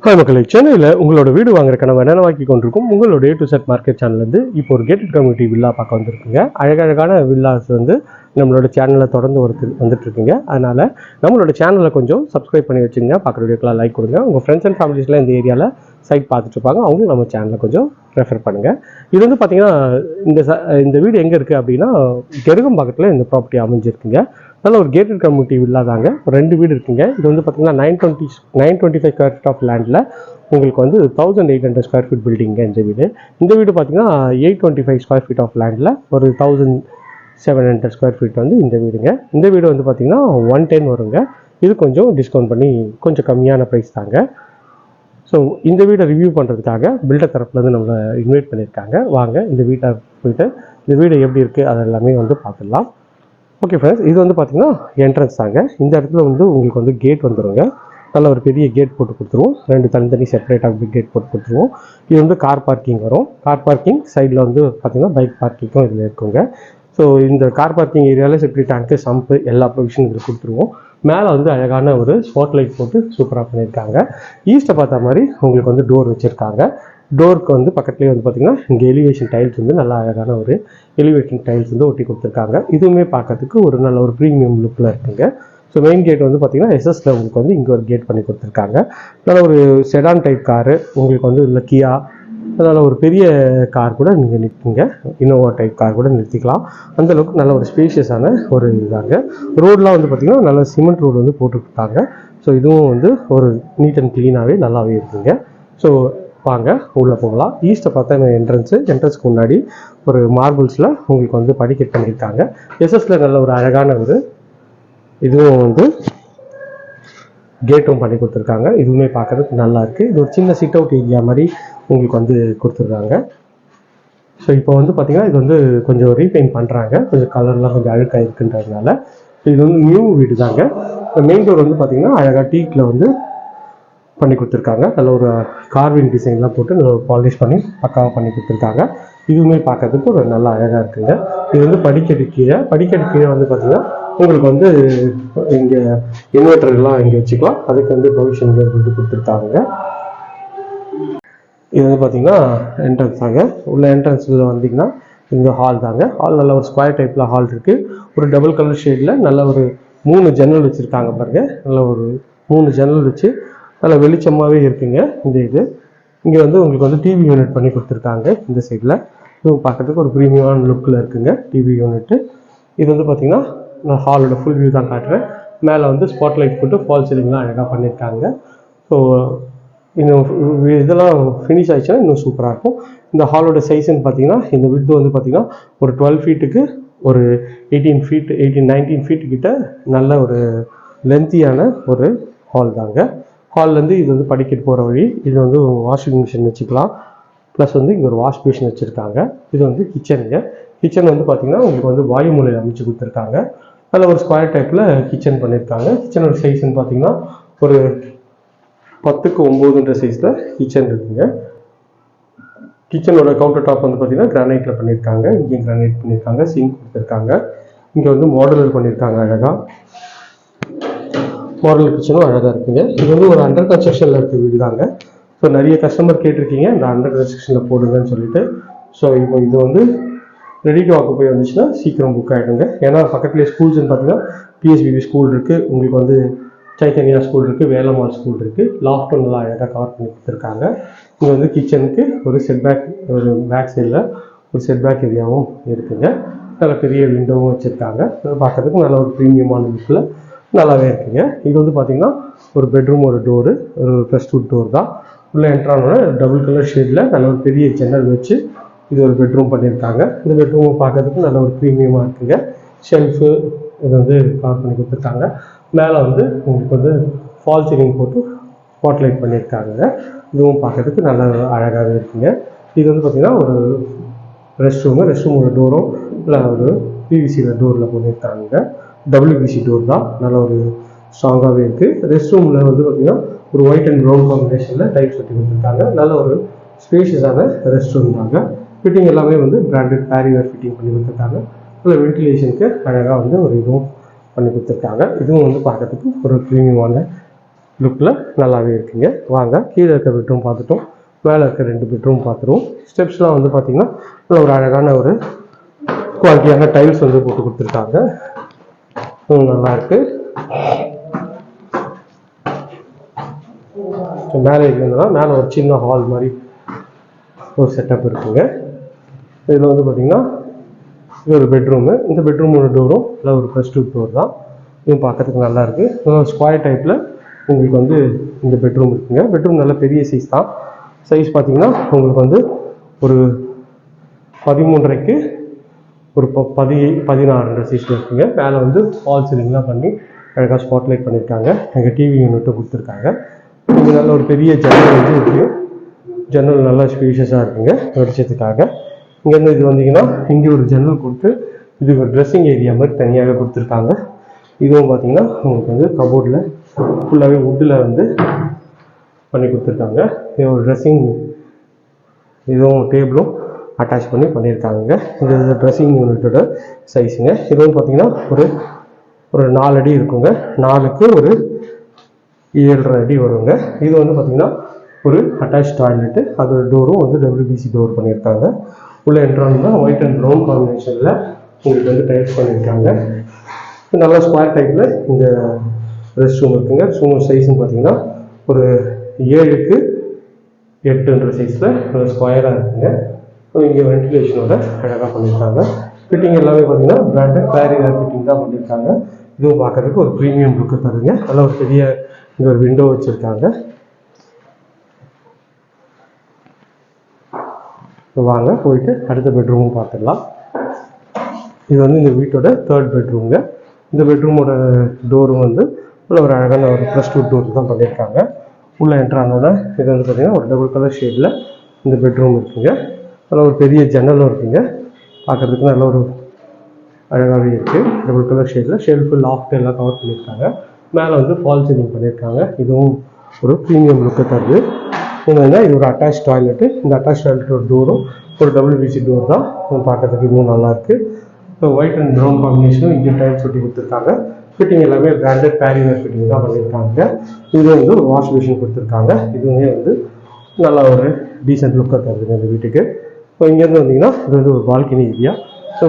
Hi மக்களே, சென்னையில் உங்களோட வீடு வாங்குற கனவு நனவாக்கி கொண்டிருக்கும் உங்களோட A to Z மார்க்கெட் சேனல்லேருந்து இப்போ ஒரு கேட்டட் கம்யூனிட்டி வில்லா பார்க்க வந்திருக்குங்க. அழகழகான வில்லாஸ் நம்மளோட சேனலில் தொடர்ந்து வந்துட்டுருக்குங்க. அதனால் நம்மளோட சேனலை கொஞ்சம் சப்ஸ்கிரைப் பண்ணி வச்சுங்க. பார்க்குற வீடியோக்கெலாம் லைக் கொடுங்க. உங்கள் ஃப்ரெண்ட்ஸ் அண்ட் ஃபேமிலிஸ்லாம் இந்த ஏரியாவில் சைட் பார்த்துட்ருப்பாங்க, அவங்களும் நம்ம சேனலை கொஞ்சம் ரெஃபர் பண்ணுங்கள். இது பார்த்தீங்கன்னா இந்த வீடு எங்கே இருக்குது அப்படின்னா கெருகம்பாக்கத்தில் இந்த ப்ராப்பர்ட்டி அமைஞ்சிருக்குங்க. நல்ல ஒரு கேட்டட் கம்யூனிட்டி வில்லா தாங்க. 2 வீடு இருக்குங்க. இது பார்த்தீங்கன்னா 925 ஸ்கொயர் ஃபீட் ஆஃப் லேண்டில் உங்களுக்கு 1800 ஸ்கொயர் ஃபீட் பில்டிங்க இந்த வீடு பார்த்தீங்கன்னா 825 ஸ்கொயர் ஃபீட் ஆஃப் லேண்டில் ஒரு 1700 ஸ்கொயர் ஃபீட் இந்த வீடுங்க. இந்த வீடு பார்த்தீங்கன்னா 110 வருங்க. இது கொஞ்சம் டிஸ்கவுண்ட் பண்ணி கொஞ்சம் கம்மியான ப்ரைஸ் தாங்க. ஸோ இந்த வீடை ரிவ்யூ பண்ணுறதுக்காக பில்டர் தரப்புலேருந்து நம்மளை இன்வைட் பண்ணியிருக்காங்க. வாங்க இந்த வீட்டை போயிட்டு இந்த வீடு எப்படி இருக்குது அதெல்லாமே பார்த்துடலாம். ஓகே ஃப்ரெண்ட்ஸ், இது பார்த்தீங்கன்னா என்ட்ரன்ஸ் தாங்க. இந்த இடத்துல உங்களுக்கு கேட் வந்துடுங்க. நல்ல ஒரு பெரிய கேட் போட்டு கொடுத்துருவோம். 2 தனித்தனி செப்பரேட்டாக கேட் போட்டு கொடுத்துருவோம். இது கார் பார்க்கிங் வரும். கார் பார்க்கிங் சைடில் பார்த்தீங்கன்னா பைக் பார்க்கிங்கும் இதில் இருக்குங்க. ஸோ இந்த கார் பார்க்கிங் ஏரியாவில் செப்டி டேங்க்கு, சம்பு எல்லா ப்ரொவிஷனும் இதில் கொடுத்துருவோம். மேலே அழகான ஒரு ஸ்பாட் லைட் போட்டு சூப்பராக பண்ணியிருக்காங்க. ஈஸ்ட்டை பார்த்த மாதிரி உங்களுக்கு டோர் வச்சுருக்காங்க. டோருக்கு பக்கத்துலேயே பார்த்தீங்கன்னா இங்கே எலிவேஷன் டைல்ஸ் நல்லா அழகான ஒரு எலிவேஷன் டைல்ஸ் ஒட்டி கொடுத்துருக்காங்க. இதுவுமே பார்க்கறதுக்கு ஒரு நல்ல ஒரு ப்ரீமியம் லுக்கில் இருக்குங்க. ஸோ மெயின் கேட் பார்த்தீங்கன்னா எஸ்எஸ்ல உங்களுக்கு இங்கே ஒரு கேட் பண்ணி கொடுத்துருக்காங்க. நல்ல ஒரு செடான் டைப் காரு உங்களுக்கு இல்லை கியா, அதனால் ஒரு பெரிய கார் கூட நீங்கள் நிற்குங்க. இனோவா டைப் கார் கூட நிறுத்திக்கலாம். அந்தளவுக்கு நல்ல ஒரு ஸ்பேஷியஸான ஒரு இதாங்க. ரோடெலாம் பார்த்தீங்கன்னா நல்ல சிமெண்ட் ரோடு போட்டு கொடுத்தாங்க. ஸோ இதுவும் ஒரு நீட் அண்ட் க்ளீனாகவே நல்லாவே இருக்குங்க. ஸோ வாங்க உள்ளே போகலாம். ஈஸ்ட்டை பார்த்தா என்ட்ரன்ஸ்க்கு முன்னாடி ஒரு மார்பிள்ஸில் உங்களுக்கு படிக்கட் பண்ணியிருக்காங்க. எஸ்எஸ்ல நல்ல ஒரு அழகான ஒரு இதுவும் கேட்டும் பண்ணி கொடுத்துருக்காங்க. இதுவுமே பார்க்குறதுக்கு நல்லா இருக்குது. இது ஒரு சின்ன சிட் அவுட் ஏரியா மாதிரி உங்களுக்கு கொடுத்துருக்காங்க. ஸோ இப்போ பார்த்தீங்கன்னா இது கொஞ்சம் ரீபெயிண்ட் பண்ணுறாங்க. கொஞ்சம் கலர்லாம் கொஞ்சம் அழுக்காக இருக்குன்றதுனால இது நியூ வீடு தாங்க. மெயின் டோர் பார்த்தீங்கன்னா அழகாக டீக்கில் பண்ணி கொடுத்துருக்காங்க. நல்ல ஒரு கார்விங் டிசைன்லாம் போட்டு நல்ல ஒரு பாலிஷ் பண்ணி பக்காவாக பண்ணி கொடுத்துருக்காங்க. இதுவுமே பார்க்கறதுக்கு ஒரு நல்ல அழகாக இருக்குங்க. இது படிக்கட்டு கீழே பார்த்தீங்கன்னா உங்களுக்கு இங்கே இன்வெர்டர்லாம் இங்கே வச்சுக்கலாம். அதுக்கு ப்ரொவிஷன் கொடுத்துருக்காங்க. இது பார்த்தீங்கன்னா என்ட்ரன்ஸ் தாங்க. உள்ள என்ட்ரன்ஸில் வந்தீங்கன்னா இந்த ஹால் தாங்க. ஹால் நல்ல ஒரு ஸ்கொயர் டைப்பில் ஹால் இருக்குது. ஒரு டபுள் கலர் ஷேடில் நல்ல ஒரு 3 ஜன்னல் வச்சுருக்காங்க பாருங்கள். நல்ல ஒரு 3 ஜன்னல் வச்சு நல்ல வெளிச்சமாகவே இருக்குங்க. இது இங்கே உங்களுக்கு டிவி யூனிட் பண்ணி கொடுத்துருக்காங்க. இந்த சைடில் இது பார்க்கறதுக்கு ஒரு ப்ரீமியமான லுக்கில் இருக்குங்க டிவி யூனிட்டு. இது பார்த்தீங்கன்னா நான் ஹாலோட ஃபுல் வியூ தான் காட்டுறேன். மேலே ஸ்பாட் லைட் போட்டு ஃபால் சீலிங்லாம் அழகாக பண்ணியிருக்காங்க. ஸோ இன்னும் இதெல்லாம் ஃபினிஷ் ஆகிடுச்சுன்னா இன்னும் சூப்பராக இருக்கும். இந்த ஹாலோட சைஸ்ன்னு பார்த்தீங்கன்னா இந்த விட்த் பார்த்தீங்கன்னா ஒரு 12 ஃபீட்டுக்கு ஒரு 19 ஃபீட் கிட்ட நல்ல ஒரு லென்த்தியான ஒரு ஹால் தாங்க. ஹால்லேருந்து இது படிக்கட்டு போகிற வழி. இது வாஷிங் மிஷின் வச்சுக்கலாம். ப்ளஸ் இங்கே ஒரு வாஷ் மிஷின் வச்சுருக்காங்க. இது கிச்சனுங்க. கிச்சன் பார்த்தீங்கன்னா உங்களுக்கு வாயு மூலையில் அமைச்சு கொடுத்துருக்காங்க. அதில் ஒரு ஸ்கொயர் டைப்பில் கிச்சன் பண்ணியிருக்காங்க. கிச்சனோட சைஸ்ன்னு பார்த்தீங்கன்னா ஒரு 10க்கு 9ன்ற சைஸில் கிச்சன் இருக்குங்க. கிச்சனோட கவுண்டர் டாப் பார்த்தீங்கன்னா கிரானைட்டில் பண்ணியிருக்காங்க. இங்கேயும் கிரானைட் பண்ணியிருக்காங்க. சிங்க் கொடுத்துருக்காங்க. இங்கே மாடுலர் பண்ணியிருக்காங்க அழகாக. மாடல் கிச்சனும் அழகாக இருக்குங்க. இது ஒரு அண்டர் கன்ஸ்ட்ரக்ஷனில் இருக்க வீடு தாங்க. ஸோ நிறைய கஸ்டமர் கேட்டிருக்கீங்க இந்த அண்டர் கன்ஸ்ட்ரக்ஷனில் போடுங்கன்னு சொல்லிட்டு. ஸோ இப்போ இது ரெடி டு ஆக்குபை வந்துச்சுன்னா சீக்கிரம் புக் ஆகிடுங்க. ஏன்னா பக்கத்துலேயே ஸ்கூல்ஸ்ன்னு பார்த்தீங்கன்னா பிஎஸ்பிபி ஸ்கூல் இருக்குது, உங்களுக்கு சைத்தன்யா ஸ்கூல் இருக்குது, வேலம்மாள் ஸ்கூல் இருக்குது. லாஃப்ட்டும் நல்லா அழகாக கவர் பண்ணி கொடுத்துருக்காங்க. இங்கே கிச்சனுக்கு ஒரு செட்பேக், ஒரு பேக் சைடில் ஒரு செட்பேக் ஏரியாவும் இருக்குங்க. நல்ல பெரிய விண்டோவும் வச்சுருக்காங்க. பார்க்கறதுக்கு நல்ல ஒரு ப்ரீமியமான லுக்கில் நல்லாவே இருக்குங்க. இது பார்த்தீங்கன்னா ஒரு பெட்ரூம், ஒரு டோரு, ஒரு ப்ரெஸ்வுட் டோர் தான். உள்ளே என்ட்ரானோட டபுள் கலர் ஷேடில் நல்ல ஒரு பெரிய ஜன்னல் வச்சு இது ஒரு பெட்ரூம் பண்ணியிருக்காங்க. இந்த பெட்ரூம் பார்க்கறதுக்கு நல்ல ஒரு ப்ரீமியமாக இருக்குங்க. ஷெல்ஃபு இது கவர் பண்ணி கொடுத்துருக்காங்க. மேலே உங்களுக்கு ஃபால் சீலிங் போட்டு ஸ்பாட் லைட் பண்ணியிருக்காங்க. இதுவும் பார்க்கறதுக்கு நல்ல அழகாகவே இருக்குங்க. இது பார்த்தீங்கன்னா ஒரு ரெஸ்ட் ரூமோட டோரும் இல்லை ஒரு பிவிசியில் டோரில் பண்ணியிருக்காங்க. WPC டோர் தான். நல்ல ஒரு ஸ்ட்ராங்காகவே இருக்குது. ரெஸ்ட் ரூமில் பார்த்தீங்கன்னா ஒரு ஒயிட் அண்ட் ப்ரௌன் காம்பினேஷனில் டைல்ஸ் கட்டி கொடுத்துருக்காங்க. நல்ல ஒரு ஸ்பேஷியஸான ரெஸ்ட் ரூம் தாங்க. ஃபிட்டிங் எல்லாமே பிராண்டட் பேரிவேர் ஃபிட்டிங் பண்ணி கொடுத்துருக்காங்க. நல்ல வென்டிலேஷனுக்கு அழகாக ஒரு இதுவும் பண்ணி கொடுத்துருக்காங்க. இதுவும் பார்க்கறதுக்கு ஒரு ப்ரீமியமான லுக்கில் நல்லாவே இருக்குங்க. வாங்க கீழே இருக்க பெட்ரூம் பார்த்துட்டோம், மேலே இருக்க 2 பெட்ரூம் பார்த்துருவோம். ஸ்டெப்ஸ்லாம் வந்து பார்த்திங்கன்னா நல்ல ஒரு அழகான ஒரு குவாலிட்டியான டைல்ஸ் வந்து போட்டு கொடுத்துருக்காங்க. நல்லா இருக்கு. மேலே இருந்ததுன்னா மேலே ஒரு சின்ன ஹால் மாதிரி ஒரு செட்டப் இருக்குங்க. இதில் வந்து பார்த்திங்கன்னா இது ஒரு பெட்ரூமு. இந்த பெட்ரூமோட டோரும் இல்லை ஒரு ப்ளஸ் 2 டோர் தான். இதுவும் பார்க்கறதுக்கு நல்லா இருக்குது. ஸ்கொயர் டைப்பில் உங்களுக்கு வந்து இந்த பெட்ரூம் இருக்குங்க. பெட்ரூம் நல்ல பெரிய சைஸ் தான். சைஸ் பார்த்தீங்கன்னா உங்களுக்கு வந்து ஒரு 13.5க்கு ஒரு 16 சைஸில் இருக்குங்க. மேலே வந்து ஃபால் சீலிங்லாம் பண்ணி அழகாக ஸ்பாட்லைட் பண்ணியிருக்காங்க. எங்கள் டிவி யூனிட்டும் கொடுத்துருக்காங்க. இங்கே நல்ல ஒரு பெரிய ஜன்னல் வந்து இருக்குது. ஜன்னல் நல்லா ஸ்பேஷியஸாக இருக்குங்க வெளிச்சத்துக்காக. இங்கேருந்து இது வந்தீங்கன்னா இங்கே ஒரு ஜன்னல் கொடுத்து இது ஒரு ட்ரெஸ்ஸிங் ஏரியா மாதிரி தனியாக கொடுத்துருக்காங்க. இதுவும் பார்த்தீங்கன்னா உங்களுக்கு வந்து கபோர்டில் ஃபுல்லாகவே வுட்டில் வந்து பண்ணி கொடுத்துருக்காங்க. இது ஒரு ட்ரெஸ்ஸிங் இதுவும் டேபிளும் அட்டாச் பண்ணியிருக்காங்க. இந்த ட்ரெஸ்ஸிங் யூனிட்டோட சைஸுங்க. இதுவும் பார்த்தீங்கன்னா ஒரு 4 அடி இருக்குங்க. 4க்கு ஒரு 7.5 அடி வருங்க. இது வந்து பார்த்தீங்கன்னா ஒரு அட்டாச் டாய்லெட்டு. அதோட டோரும் வந்து WBC டோர் பண்ணியிருக்காங்க. உள்ளே என்ட்ரானா ஒயிட் அண்ட் ப்ரௌன் காம்பினேஷனில் உங்களுக்கு வந்து டைல்ஸ் பண்ணியிருக்காங்க. நல்லா ஸ்கொயர் டைப்பில் இந்த ரெஸ்ட் ரூம் இருக்குங்க. ரூம் சைஸ்ன்னு பார்த்தீங்கன்னா ஒரு 7க்கு 8 சைஸில் ஸ்கொயராக இருக்குங்க. இங்கே வென்டிலேஷனோட அழகாக பண்ணியிருக்காங்க. ஃபிட்டிங் எல்லாமே பார்த்தீங்கன்னா பிராண்டட் பேரியர் ஃபிட்டிங் தான் பண்ணியிருக்காங்க. இதுவும் பார்க்கறதுக்கு ஒரு ப்ரீமியம் லுக்கு தருங்க. நல்லா ஒரு பெரிய இங்கே ஒரு விண்டோ வச்சுருக்காங்க. வாங்க போயிட்டு அடுத்த பெட்ரூமும் பார்த்துடலாம். இது வந்து இந்த வீட்டோட 3rd பெட்ரூம்ங்க. இந்த பெட்ரூமோட டோரும் வந்து ஒரு அழகான ஒரு ப்ளஸ் 2 டோர் தான் பண்ணியிருக்காங்க. உள்ளே என்ட்ரானோட இது வந்து பார்த்திங்கன்னா ஒரு டபுள் கலர் ஷேடில் இந்த பெட்ரூம் இருக்குங்க. அதில் ஒரு பெரிய ஜன்னலும் இருக்குங்க. பார்க்குறதுக்கு நல்ல ஒரு அழகாகவே இருக்குது. டபுள் கலர் ஷேடில் ஷெல்ஃபு லாஃப்ட் எல்லாம் கவர் பண்ணியிருக்காங்க. மேலே வந்து ஃபால் சீலிங் பண்ணியிருக்காங்க. இதுவும் ஒரு ப்ரீமியம் லுக்கை தருது. என்னன்னா இது ஒரு அட்டாச் டாய்லெட்டு. இந்த அட்டாச் டாய்லெட்டோட டோரும் ஒரு WBC டோர் தான். பார்க்கறதுக்கு இன்னும் நல்லாயிருக்கு. இப்போ ஒயிட் அண்ட் ப்ரௌன் காம்பினேஷனும் இங்கே டைல்ஸ் ஒட்டி கொடுத்துருக்காங்க. ஃபிட்டிங் எல்லாமே பிராண்டட் பேரியர் ஃபிட்டிங் தான் பண்ணியிருக்காங்க. இது வந்து ஒரு வாஷ் மிஷின் கொடுத்துருக்காங்க. இதுவுமே வந்து நல்லா ஒரு டீசென்ட் லுக்காக தருதுங்க இந்த வீட்டுக்கு. இப்போ இங்கேருந்து வந்தீங்கன்னா இது வந்து ஒரு பால்கனி ஏரியா. ஸோ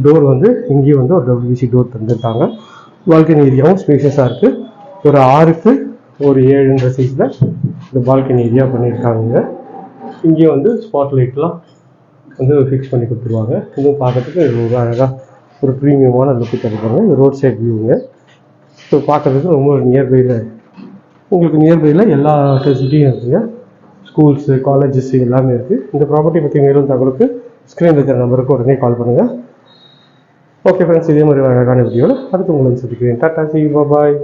டோர் வந்து இங்கேயும் வந்து ஒரு WBC டோர் தந்துருக்காங்க. பால்கனி ஏரியாவும் ஸ்பேஷியஸாக இருக்குது. ஒரு 6க்கு ஒரு 7 சைஸில் இந்த பால்கனி ஏரியா பண்ணியிருக்காங்க. இங்கேயும் வந்து ஸ்பாட் லைட்லாம் வந்து ஃபிக்ஸ் பண்ணி கொடுத்துருவாங்க. இதுவும் பார்க்கறதுக்கு ரொம்ப அழகாக ஒரு ப்ரீமியமான லுக்கு தருவாங்க. இது ரோட் சைட் வியூங்க. ஸோ பார்க்குறதுக்கு ரொம்ப நியர்பையில் உங்களுக்கு நியர்பையில் எல்லா ஃபெசிலிட்டியும் இருக்குங்க. ஸ்கூல்ஸு காலேஜஸ் எல்லாமே இருக்குது. இந்த ப்ராப்பர்ட்டி பற்றி மேலும் தகவலுக்கு ஸ்க்ரீனில் இருக்கிற நம்பருக்கு உடனே கால் பண்ணுங்கள். ஓகே ஃப்ரெண்ட்ஸ், இதே மாதிரி அழகான வீடியோவில் அடுத்து உங்களை சந்திக்கிறேன். Tata, C you, bye.